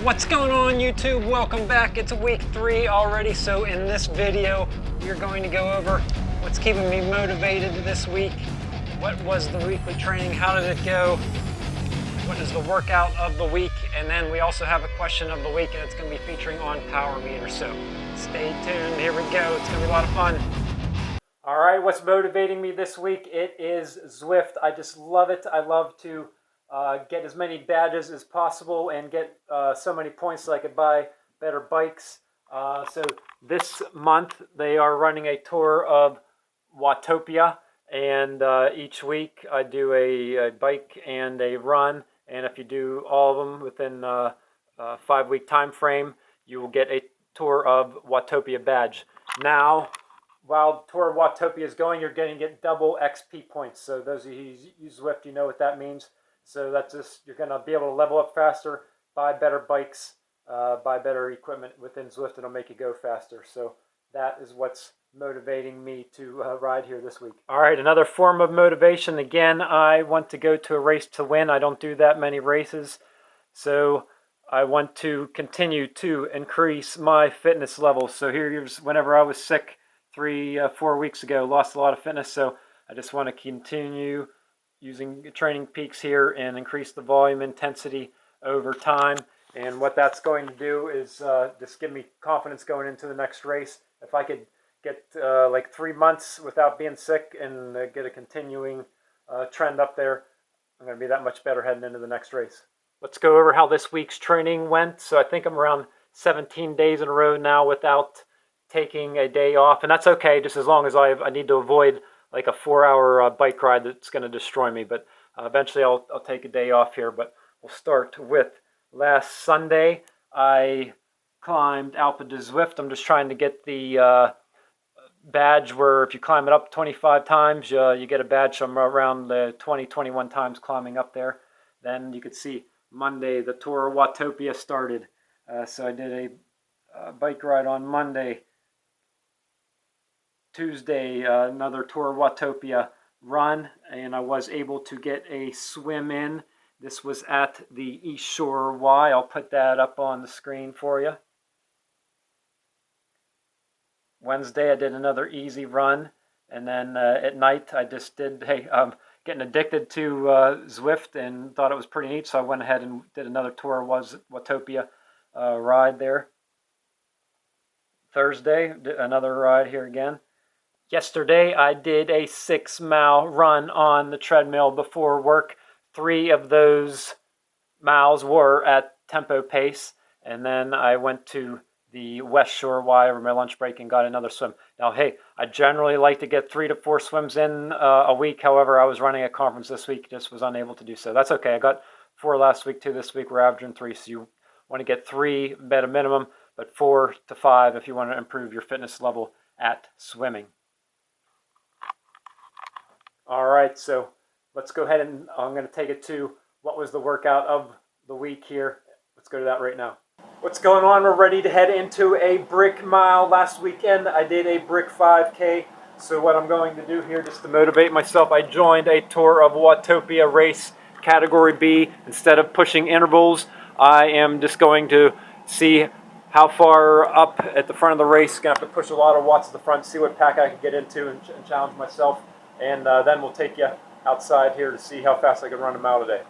What's going on YouTube? Welcome back. It's week 3 already, so in this video we're going to go over what's keeping me motivated this week, what was the weekly training, how did it go, what is the workout of the week, and then we also have a question of the week and it's going to be featuring on Power Meter, so stay tuned. Here we go. It's going to be a lot of fun. Alright, what's motivating me this week? It is Zwift. I just love it. I love to get as many badges as possible and get so many points so I could buy better bikes. So this month they are running a tour of Watopia, and each week I do a bike and a run, and if you do all of them within a 5-week time frame, you will get a tour of Watopia badge. Now, while Tour of Watopia is going, you're going to get double XP points. So those of you who use Zwift, you know what that means. So that's just, you're going to be able to level up faster, buy better bikes, buy better equipment within Zwift. It'll make you go faster. So that is what's motivating me to ride here this week. All right, another form of motivation. Again, I want to go to a race to win. I don't do that many races. So I want to continue to increase my fitness levels. So here's whenever I was sick 3-4 weeks ago, lost a lot of fitness. So I just want to continue using Training Peaks here and increase the volume intensity over time. And what that's going to do is just give me confidence going into the next race. If I could get like 3 months without being sick and get a continuing trend up there, I'm going to be that much better heading into the next race. Let's go over how this week's training went. So I think I'm around 17 days in a row now without taking a day off, and that's okay, just as long as I need to avoid like a 4-hour bike ride that's going to destroy me. But eventually I'll take a day off here. But we'll start with last Sunday. I climbed Alpe de Zwift. I'm just trying to get the badge where if you climb it up 25 times, you get a badge. So I'm around the 21 times climbing up there. Then you could see Monday the Tour of Watopia started. So I did a bike ride on Monday. Tuesday, another Tour of Watopia run, and I was able to get a swim in. This was at the East Shore Y. I'll put that up on the screen for you. Wednesday, I did another easy run, and then at night, I just did, getting addicted to Zwift and thought it was pretty neat, so I went ahead and did another Tour of Watopia ride there. Thursday, another ride here again. Yesterday, I did a 6-mile run on the treadmill before work. 3 of those miles were at tempo pace, and then I went to the West Shore Y over my lunch break and got another swim. Now, hey, I generally like to get 3 to 4 swims in a week. However, I was running a conference this week, just was unable to do so. That's okay. I got 4 last week, 2 this week. We're averaging 3, so you want to get 3 at a minimum, but 4 to 5 if you want to improve your fitness level at swimming. All right, so let's go ahead and I'm going to take it to what was the workout of the week here. Let's go to that right now. What's going on? We're ready to head into a brick mile. Last weekend I did a brick 5K. So what I'm going to do here, just to motivate myself, I joined a Tour of Watopia race, Category B. Instead of pushing intervals, I am just going to see how far up at the front of the race. Going to have to push a lot of watts at the front, see what pack I can get into and challenge myself. And then we'll take you outside here to see how fast I can run a mile today.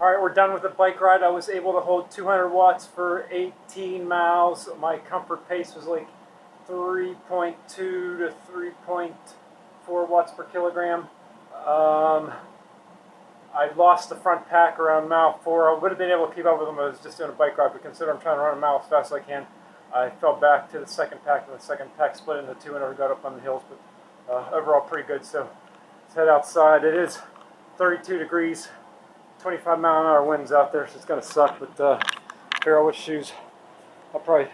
All right, we're done with the bike ride. I was able to hold 200 watts for 18 miles. My comfort pace was like 3.2 to 3.4 watts per kilogram. I lost the front pack around mile 4. I would have been able to keep up with them if I was just doing a bike ride, but consider I'm trying to run a mile as fast as I can. I fell back to the second pack, and the second pack split into 2 and I got up on the hills, but overall pretty good. So let's head outside. It is 32 degrees. 25-mile-an-hour winds out there, so it's going to suck, but figure out which shoes. I'll probably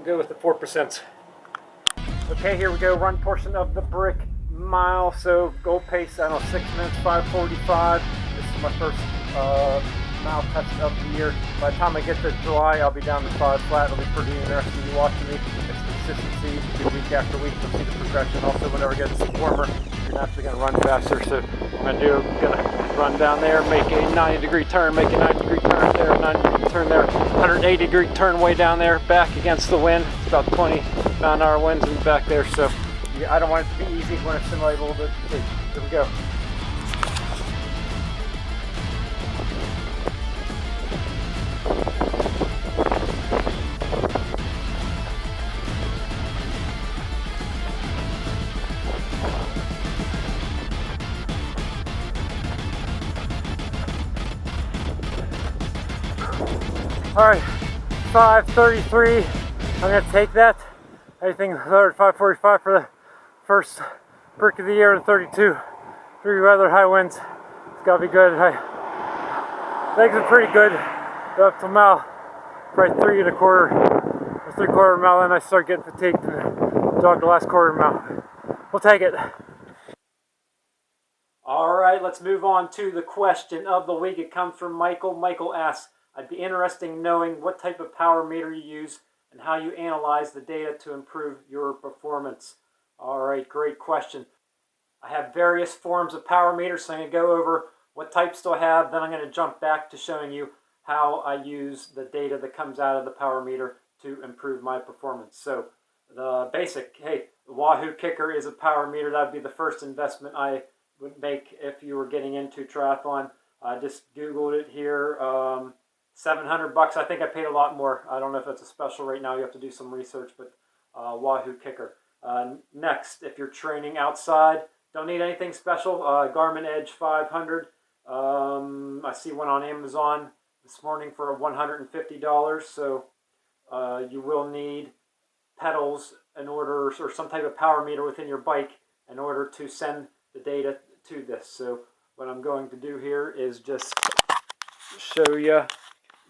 go with the 4%. Okay, here we go. Run portion of the brick mile. So goal pace, I don't know, 6 minutes, 5:45. This is my first mile test of the year. By the time I get to July, I'll be down to 5 flat. It'll be pretty interesting to watching me. It's consistency week after week. You'll see the progression. Also, whenever it gets warmer, you're naturally going to run faster. So what I'm going to run down there, make a 90-degree turn, make a 90-degree turn there, 90-degree turn there, 180-degree turn way down there, back against the wind. It's about 20 mile-an-hour winds in the back there. So yeah, I don't want it to be easy. I want to simulate a little bit. Here we go. All right, 5:33. I'm gonna take that. Anything lower 5:45 for the first brick of the year, and 32. 3 weather, high winds. It's gotta be good. Legs are pretty good. Go up to mile, probably 3 1/4 or 3/4 mile, and I start getting fatigued and jog the last quarter mile. We'll take it. All right, let's move on to the question of the week. It comes from Michael. Michael asks, I'd be interested in knowing what type of power meter you use and how you analyze the data to improve your performance. All right, great question. I have various forms of power meters, so I'm going to go over what types do I have, then I'm going to jump back to showing you how I use the data that comes out of the power meter to improve my performance. So the basic, hey, the Wahoo Kicker is a power meter. That would be the first investment I would make if you were getting into triathlon. I just Googled it here. $700. I think I paid a lot more. I don't know if it's a special right now. You have to do some research, but Wahoo Kicker. Next, if you're training outside, don't need anything special. Garmin Edge 500. I see one on Amazon this morning for $150. So you will need pedals in order, or some type of power meter within your bike in order to send the data to this. So what I'm going to do here is just show you.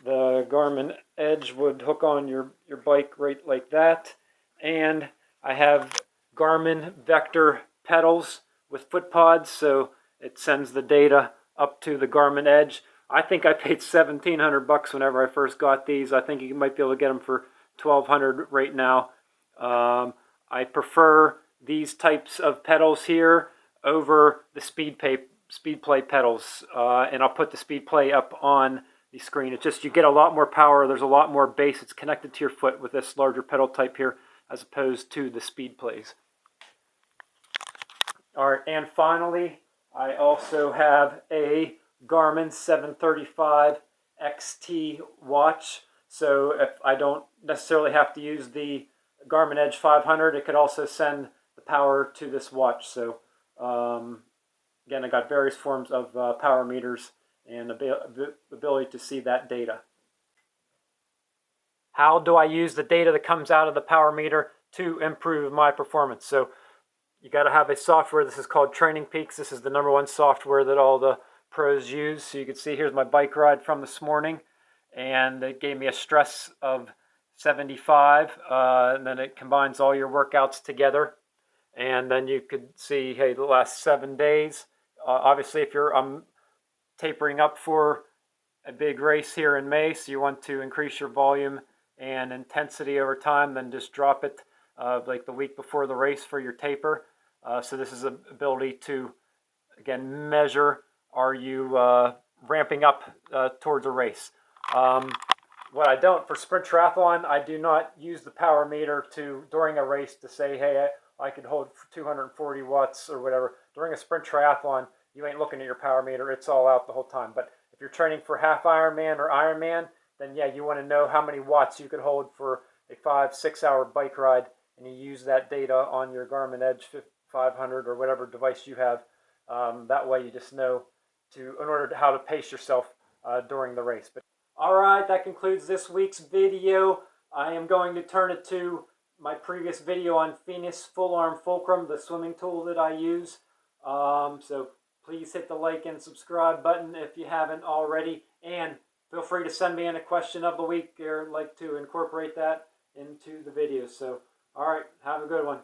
The Garmin Edge would hook on your bike right like that. And I have Garmin Vector pedals with foot pods, so it sends the data up to the Garmin Edge. I think I paid $1,700 whenever I first got these. I think you might be able to get them for $1,200 right now. I prefer these types of pedals here over the Speedplay pedals, and I'll put the Speedplay up on the screen. It's just you get a lot more power. There's a lot more bass. It's connected to your foot with this larger pedal type here as opposed to the Speedplays. All right, and finally, I also have a Garmin 735 XT watch. So if I don't necessarily have to use the Garmin Edge 500, it could also send the power to this watch. So again, I got various forms of power meters and the ability to see that data. How do I use the data that comes out of the power meter to improve my performance? So you got to have a software. This is called Training Peaks. This is the #1 software that all the pros use. So you can see here's my bike ride from this morning, and it gave me a stress of 75, and then it combines all your workouts together. And then you could see, hey, the last 7 days. Obviously, if I'm tapering up for a big race here in May, so you want to increase your volume and intensity over time, then just drop it like the week before the race for your taper. So this is an ability to, again, measure, are you ramping up towards a race. What I don't, for sprint triathlon, I do not use the power meter during a race to say, hey, I could hold 240 watts or whatever. During a sprint triathlon, you ain't looking at your power meter. It's all out the whole time. But if you're training for half Ironman or Ironman, then yeah, you want to know how many watts you could hold for a 5-6 hour bike ride, and you use that data on your Garmin Edge 500 or whatever device you have. That way you just know how to pace yourself during the race. But all right, that concludes this week's video. I am going to turn it to my previous video on Phoenix Full Arm Fulcrum, the swimming tool that I use. So please hit the like and subscribe button if you haven't already, and feel free to send me in a question of the week or like to incorporate that into the video. So, all right, have a good one.